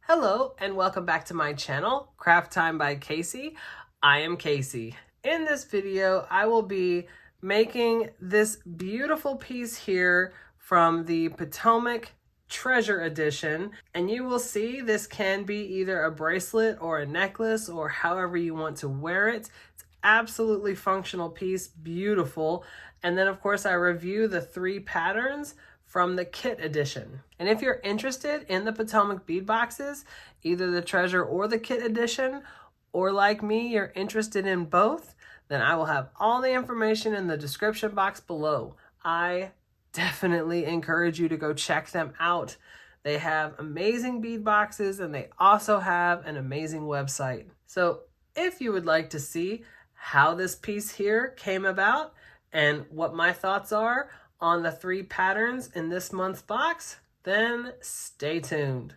Hello and welcome back to my channel, Craft Time by Casey. I am Casey. In this video, I will be making this beautiful piece here from the Potomac Treasure Edition. And you will see this can be either a bracelet or a necklace or however you want to wear it. It's absolutely functional piece, beautiful. And then of course I review the 3 patterns from the kit edition. And if you're interested in the Potomac bead boxes, either the treasure or the kit edition, or like me, you're interested in both, then I will have all the information in the description box below. I definitely encourage you to go check them out. They have amazing bead boxes and they also have an amazing website. So if you would like to see how this piece here came about and what my thoughts are on the 3 patterns in this month's box, then stay tuned.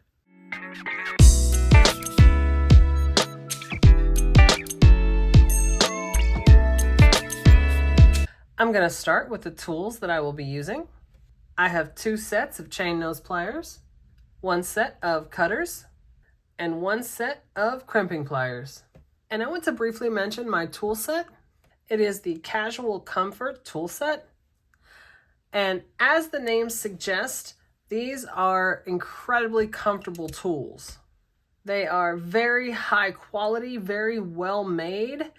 I'm going to start with the tools that I will be using. I have 2 sets of chain nose pliers, 1 set of cutters, and 1 set of crimping pliers. And I want to briefly mention my tool set. It is the Casual Comfort tool set. And as the name suggests, these are incredibly comfortable tools. They are very high quality, very well made,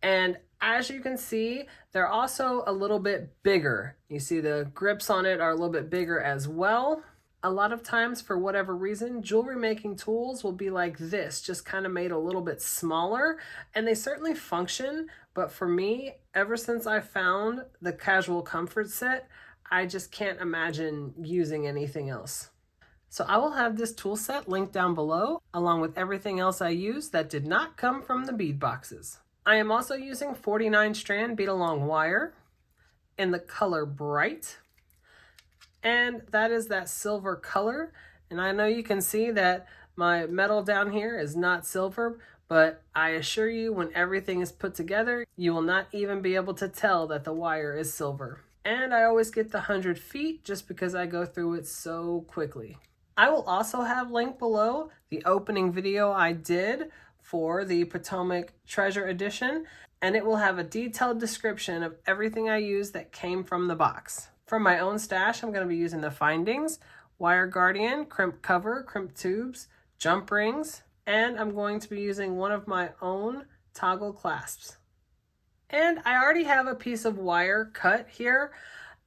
and as you can see, they're also a little bit bigger. You see the grips on it are a little bit bigger as well. A lot of times, for whatever reason, jewelry making tools will be like this, just kind of made a little bit smaller, and they certainly function, but for me, ever since I found the Casual Comfort set, I just can't imagine using anything else. So I will have this tool set linked down below, along with everything else I use that did not come from the bead boxes. I am also using 49 strand bead along wire in the color Bright. And that is that silver color. And I know you can see that my metal down here is not silver, but I assure you when everything is put together, you will not even be able to tell that the wire is silver. And I always get the 100 feet just because I go through it so quickly. I will also have linked below the opening video I did for the Potomac Treasure Edition, and it will have a detailed description of everything I used that came from the box. For my own stash, I'm going to be using the findings, wire guardian, crimp cover, crimp tubes, jump rings, and I'm going to be using one of my own toggle clasps. And I already have a piece of wire cut here,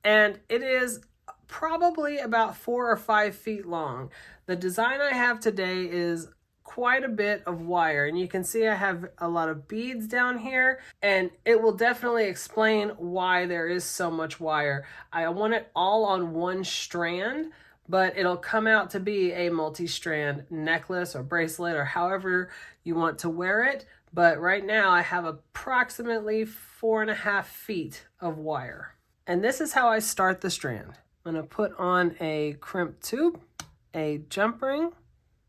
and it is probably about 4 or 5 feet long. The design I have today is quite a bit of wire, and you can see I have a lot of beads down here, and it will definitely explain why there is so much wire. I want it all on one strand, but it'll come out to be a multi-strand necklace or bracelet or however you want to wear it. But right now I have approximately 4.5 feet of wire. And this is how I start the strand. I'm going to put on a crimp tube, a jump ring,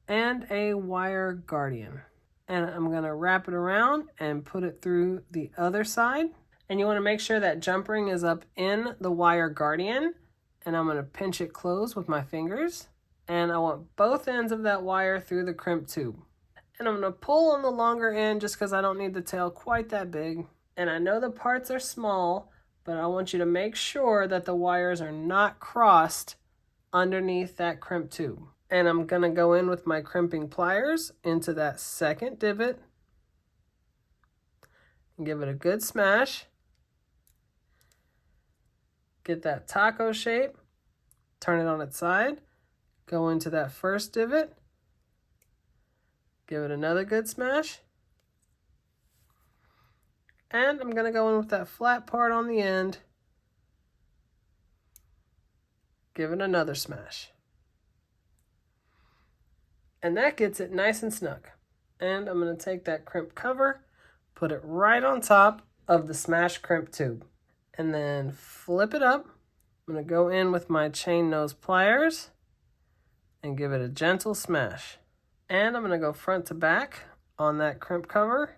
and a wire guardian. And I'm going to wrap it around and put it through the other side. And you want to make sure that jump ring is up in the wire guardian. And I'm going to pinch it closed with my fingers. And I want both ends of that wire through the crimp tube. And I'm going to pull on the longer end just because I don't need the tail quite that big. And I know the parts are small, but I want you to make sure that the wires are not crossed underneath that crimp tube. And I'm going to go in with my crimping pliers into that second divot and give it a good smash. Get that taco shape, turn it on its side, go into that first divot, give it another good smash. And I'm going to go in with that flat part on the end. Give it another smash. And that gets it nice and snug. And I'm going to take that crimp cover, put it right on top of the smashed crimp tube. And then flip it up. I'm going to go in with my chain nose pliers and give it a gentle smash. And I'm going to go front to back on that crimp cover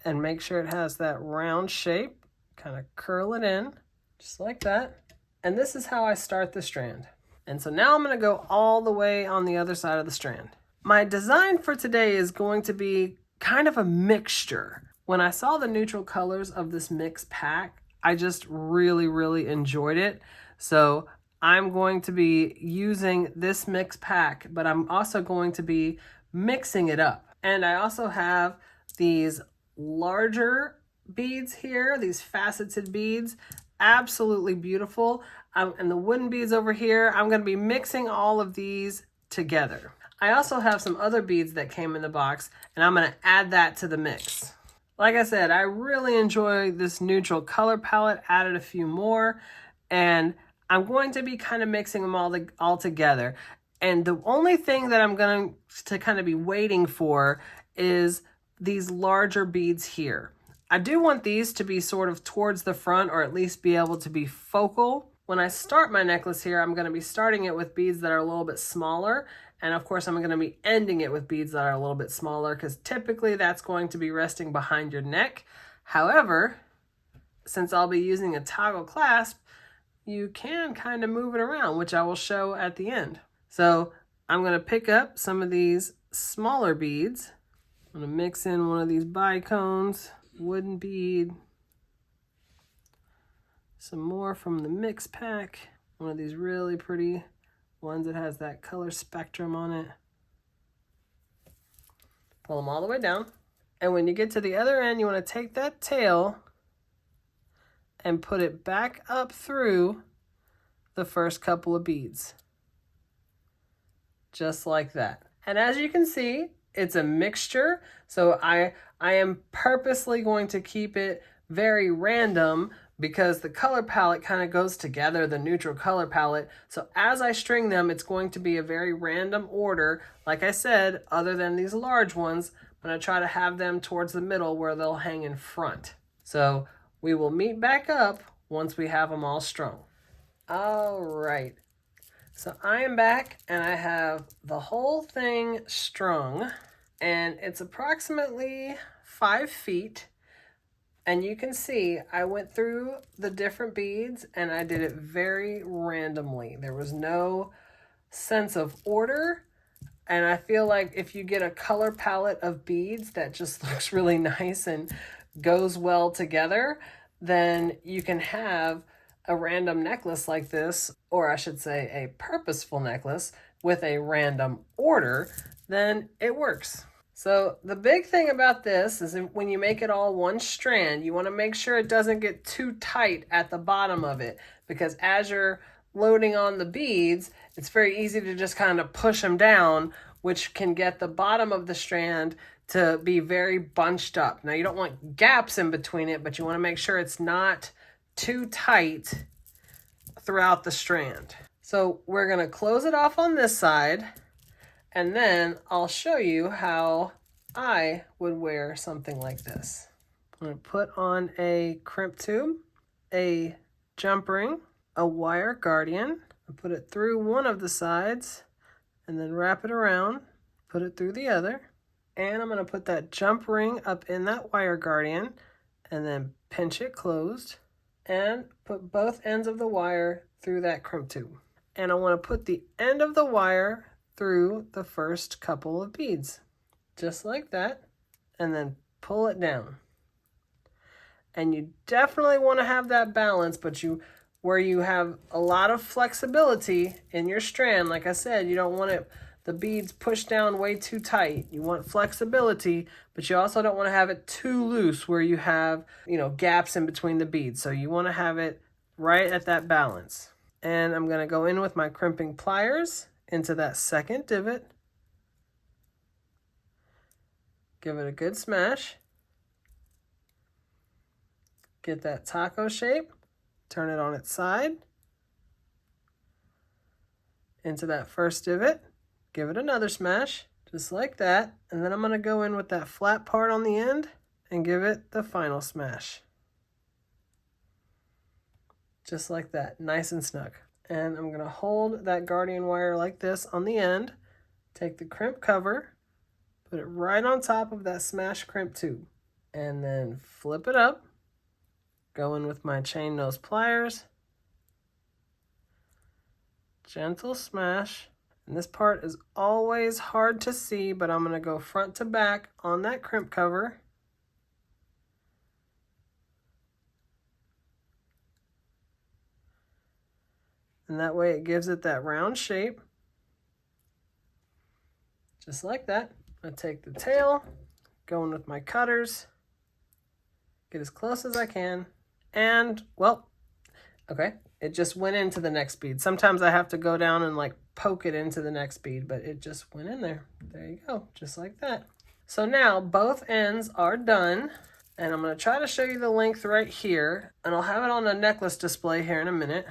and make sure it has that round shape. Kind of curl it in, just like that. And this is how I start the strand. And so now I'm going to go all the way on the other side of the strand. My design for today is going to be kind of a mixture. When I saw the neutral colors of this mix pack, I just really enjoyed it. So I'm going to be using this mix pack, but I'm also going to be mixing it up. And I also have these larger beads here, these faceted beads, absolutely beautiful. And the wooden beads over here, I'm going to be mixing all of these together. I also have some other beads that came in the box, and I'm going to add that to the mix. Like I said, I really enjoy this neutral color palette, added a few more, and I'm going to be kind of mixing them all together. And the only thing that I'm going to kind of be waiting for is these larger beads here. I do want these to be sort of towards the front, or at least be able to be focal. When I start my necklace here, I'm going to be starting it with beads that are a little bit smaller. And of course, I'm going to be ending it with beads that are a little bit smaller, because typically that's going to be resting behind your neck. However, since I'll be using a toggle clasp, you can kind of move it around, which I will show at the end. So I'm going to pick up some of these smaller beads. I'm going to mix in one of these bicones, wooden bead, some more from the mix pack, one of these really pretty ones that has that color spectrum on it. Pull them all the way down. And when you get to the other end, you want to take that tail and put it back up through the first couple of beads. Just like that. And as you can see, it's a mixture. So I am purposely going to keep it very random, because the color palette kind of goes together, the neutral color palette. So as I string them, it's going to be a very random order. Like I said, other than these large ones, I'm going to try to have them towards the middle where they'll hang in front. So we will meet back up once we have them all strung. All right. So I am back, and I have the whole thing strung, and it's approximately 5 feet. And you can see I went through the different beads, and I did it very randomly. There was no sense of order. And I feel like if you get a color palette of beads that just looks really nice and goes well together, then you can have a random necklace like this, or I should say a purposeful necklace with a random order, then it works. So the big thing about this is when you make it all one strand, you want to make sure it doesn't get too tight at the bottom of it, because as you're loading on the beads, it's very easy to just kind of push them down, which can get the bottom of the strand to be very bunched up. Now you don't want gaps in between it, but you want to make sure it's not too tight throughout the strand. So we're going to close it off on this side, and then I'll show you how I would wear something like this. I'm going to put on a crimp tube, a jump ring, a wire guardian. I put it through one of the sides and then wrap it around, put it through the other. And I'm going to put that jump ring up in that wire guardian and then pinch it closed and put both ends of the wire through that crimp tube. And I want to put the end of the wire through the first couple of beads, just like that, and then pull it down. And you definitely want to have that balance, but where you have a lot of flexibility in your strand, like I said, you don't want the beads pushed down way too tight. You want flexibility, but you also don't want to have it too loose where you have, gaps in between the beads. So you want to have it right at that balance. And I'm going to go in with my crimping pliers into that second divot. Give it a good smash. Get that taco shape. Turn it on its side. Into that first divot. Give it another smash, just like that. And then I'm going to go in with that flat part on the end and give it the final smash. Just like that, nice and snug. And I'm going to hold that guardian wire like this on the end, take the crimp cover, put it right on top of that smash crimp tube, and then flip it up, go in with my chain nose pliers, gentle smash. And this part is always hard to see, but I'm going to go front to back on that crimp cover. And that way it gives it that round shape. Just like that. I take the tail, going with my cutters, get as close as I can, and, well, okay, it just went into the next bead. Sometimes I have to go down and like poke it into the next bead, but it just went in there. There you go, just like that. So now both ends are done, and I'm going to try to show you the length right here, and I'll have it on a necklace display here in a minute.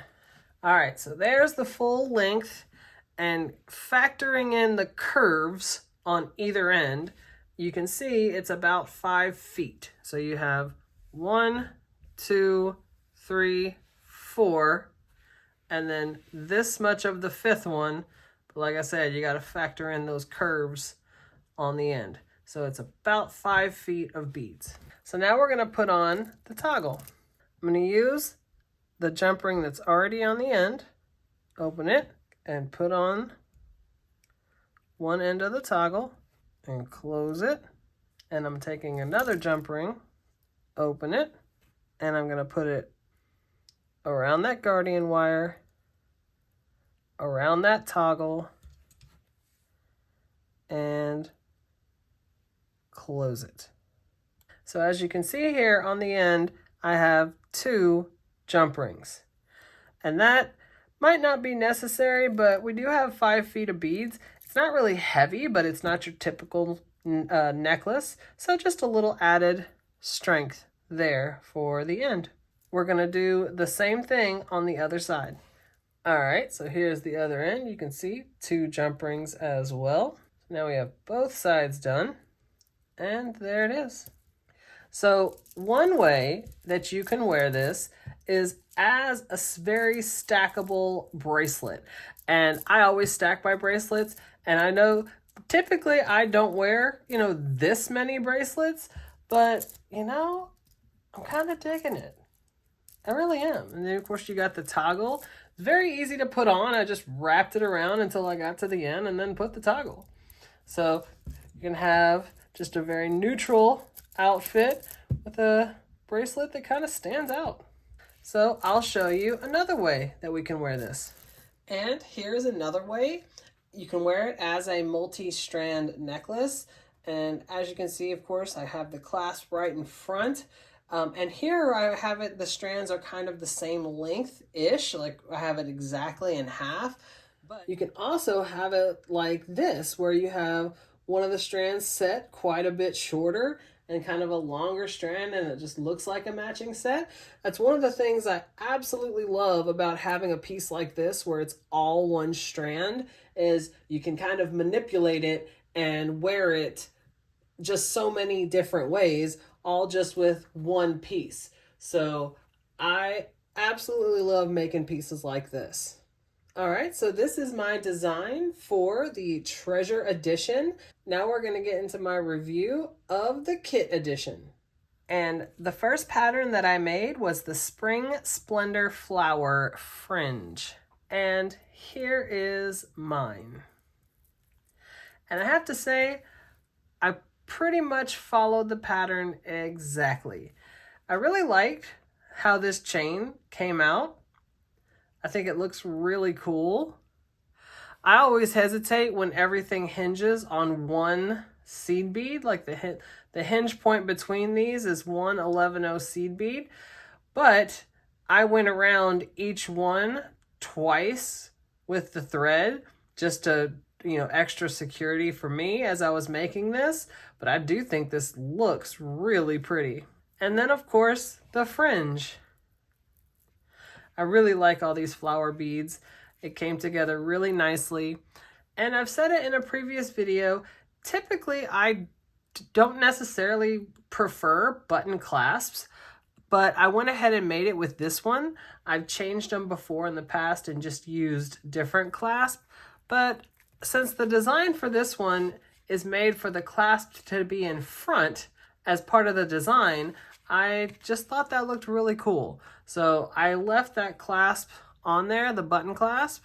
All right, so there's the full length, and factoring in the curves on either end, you can see it's about 5 feet. So you have 1, 2, 3, 4, and then this much of the 5th one. But like I said, you got to factor in those curves on the end. So it's about 5 feet of beads. So now we're going to put on the toggle. I'm going to use the jump ring that's already on the end, open it, and put on one end of the toggle and close it. And I'm taking another jump ring, open it, and I'm going to put it around that guardian wire, around that toggle, and close it. So as you can see here on the end, I have 2 jump rings. And that might not be necessary, but we do have 5 feet of beads. It's not really heavy, but it's not your typical necklace. So just a little added strength there for the end. We're going to do the same thing on the other side. All right, so here's the other end. You can see 2 jump rings as well. Now we have both sides done, and there it is. So one way that you can wear this is as a very stackable bracelet. And I always stack my bracelets, and I know typically I don't wear, this many bracelets, but, I'm kind of digging it. I really am. And then, of course, you got the toggle. It's very easy to put on. I just wrapped it around until I got to the end and then put the toggle. So you can have just a very neutral outfit with a bracelet that kind of stands out. So I'll show you another way that we can wear this. And here's another way. You can wear it as a multi-strand necklace. And as you can see, of course, I have the clasp right in front. And here I have it, the strands are kind of the same length-ish, like I have it exactly in half. But you can also have it like this, where you have one of the strands set quite a bit shorter and kind of a longer strand, and it just looks like a matching set. That's one of the things I absolutely love about having a piece like this where it's all one strand, is you can kind of manipulate it and wear it just so many different ways, all just with one piece. So I absolutely love making pieces like this. All right, so this is my design for the Treasure Edition. Now we're gonna get into my review of the Kit Edition. And the first pattern that I made was the Spring Splendor Flower Fringe. And here is mine. And I have to say, I pretty much followed the pattern exactly. I really liked how this chain came out. I think it looks really cool. I always hesitate when everything hinges on one seed bead, like the hinge point between these is one 11-0 seed bead, but I went around each one twice with the thread just to, extra security for me as I was making this, but I do think this looks really pretty. And then, of course, the fringe. I really like all these flower beads. It came together really nicely. And I've said it in a previous video, typically I don't necessarily prefer button clasps, but I went ahead and made it with this one. I've changed them before in the past and just used different clasp, but since the design for this one is made for the clasp to be in front as part of the design, I just thought that looked really cool. So I left that clasp on there, the button clasp,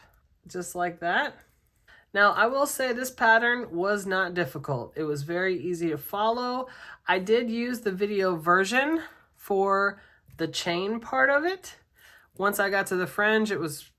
just like that. Now, I will say this pattern was not difficult. It was very easy to follow. I did use the video version for the chain part of it. Once I got to the fringe, it was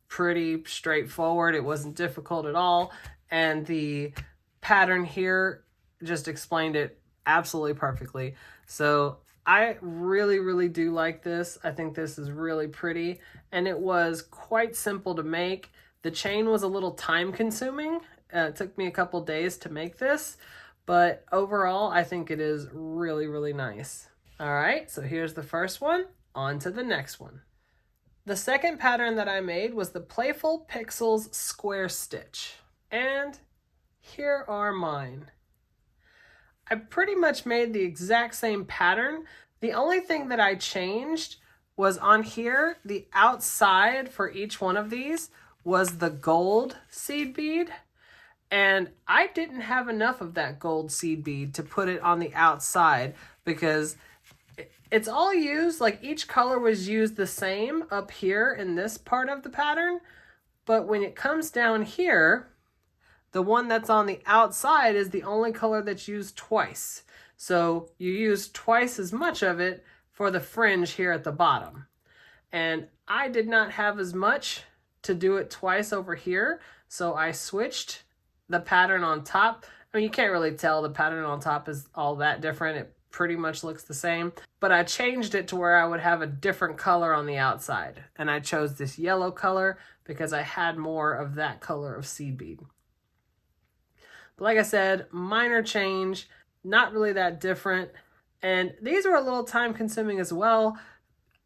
pretty straightforward. It wasn't difficult at all. And the pattern here just explained it absolutely perfectly. So I really do like this. I think this is really pretty, and it was quite simple to make. The chain was a little time consuming. It took me a couple days to make this, but overall I think it is really nice. All right, so here's the first one. On to the next one. The second pattern that I made was the Playful Pixels square stitch, and here are mine. I pretty much made the exact same pattern. The only thing that I changed was on here, the outside for each one of these was the gold seed bead, and I didn't have enough of that gold seed bead to put it on the outside because it's all used, like each color was used the same up here in this part of the pattern, but when it comes down here, the one that's on the outside is the only color that's used twice. So you use twice as much of it for the fringe here at the bottom. And I did not have as much to do it twice over here, so I switched the pattern on top. I mean, you can't really tell the pattern on top is all that different. It pretty much looks the same, but I changed it to where I would have a different color on the outside. And I chose this yellow color because I had more of that color of seed bead. But like I said, minor change, not really that different. And these were a little time consuming as well.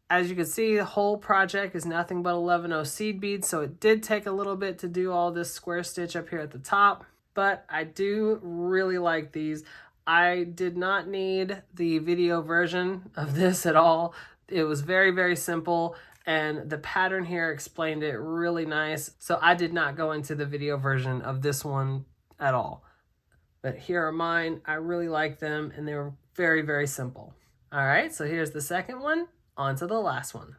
As you can see, the whole project is nothing but 11-0 seed beads, so it did take a little bit to do all this square stitch up here at the top, but I do really like these. I did not need the video version of this at all. It was very simple, and the pattern here explained it really nice, so I did not go into the video version of this one at all. But here are mine. I really like them, and they were very simple. All right, so here's the second one. On to the last one.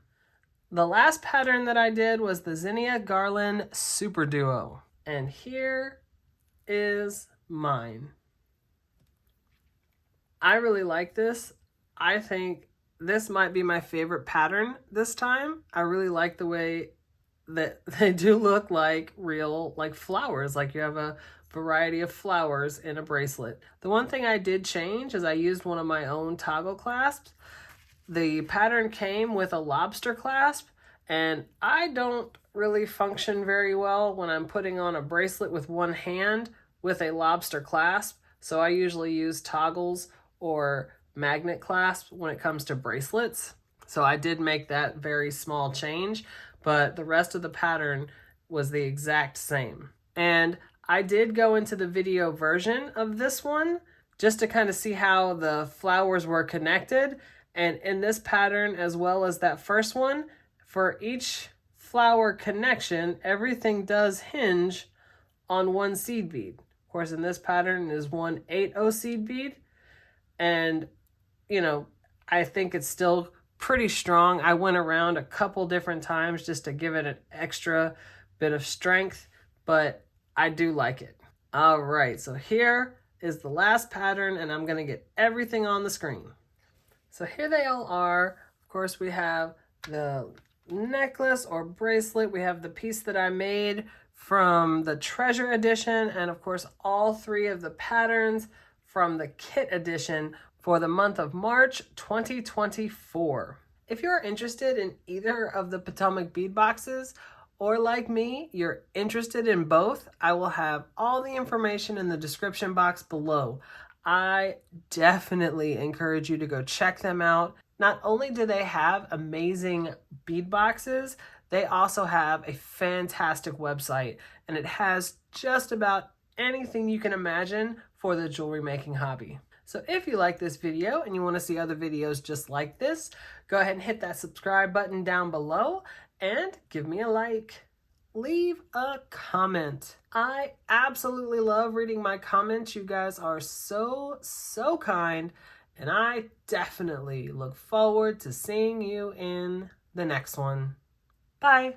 The last pattern that I did was the Zenia Garland Super Duo. And here is mine. I really like this. I think this might be my favorite pattern this time. I really like the way that they do look like real, like flowers, like you have a variety of flowers in a bracelet. The one thing I did change is I used one of my own toggle clasps. The pattern came with a lobster clasp, and I don't really function very well when I'm putting on a bracelet with one hand with a lobster clasp, so I usually use toggles or magnet clasps when it comes to bracelets. So I did make that very small change, but the rest of the pattern was the exact same. And I did go into the video version of this one just to kind of see how the flowers were connected. And in this pattern, as well as that first one, for each flower connection, everything does hinge on one seed bead. Of course, in this pattern is 1/8 seed bead. And, you know, I think it's still pretty strong. I went around a couple different times just to give it an extra bit of strength, but I do like it. All right, so here is the last pattern, and I'm going to get everything on the screen. So here they all are. Of course, we have the necklace or bracelet. We have the piece that I made from the treasure edition, and of course, all three of the patterns from the kit edition for the month of March 2024. If you're interested in either of the Potomac bead boxes, or like me, you're interested in both, I will have all the information in the description box below. I definitely encourage you to go check them out. Not only do they have amazing bead boxes, they also have a fantastic website, and it has just about anything you can imagine for the jewelry making hobby. So if you like this video and you want to see other videos just like this, go ahead and hit that subscribe button down below and give me a like. Leave a comment. I absolutely love reading my comments. You guys are so kind, and I definitely look forward to seeing you in the next one. Bye.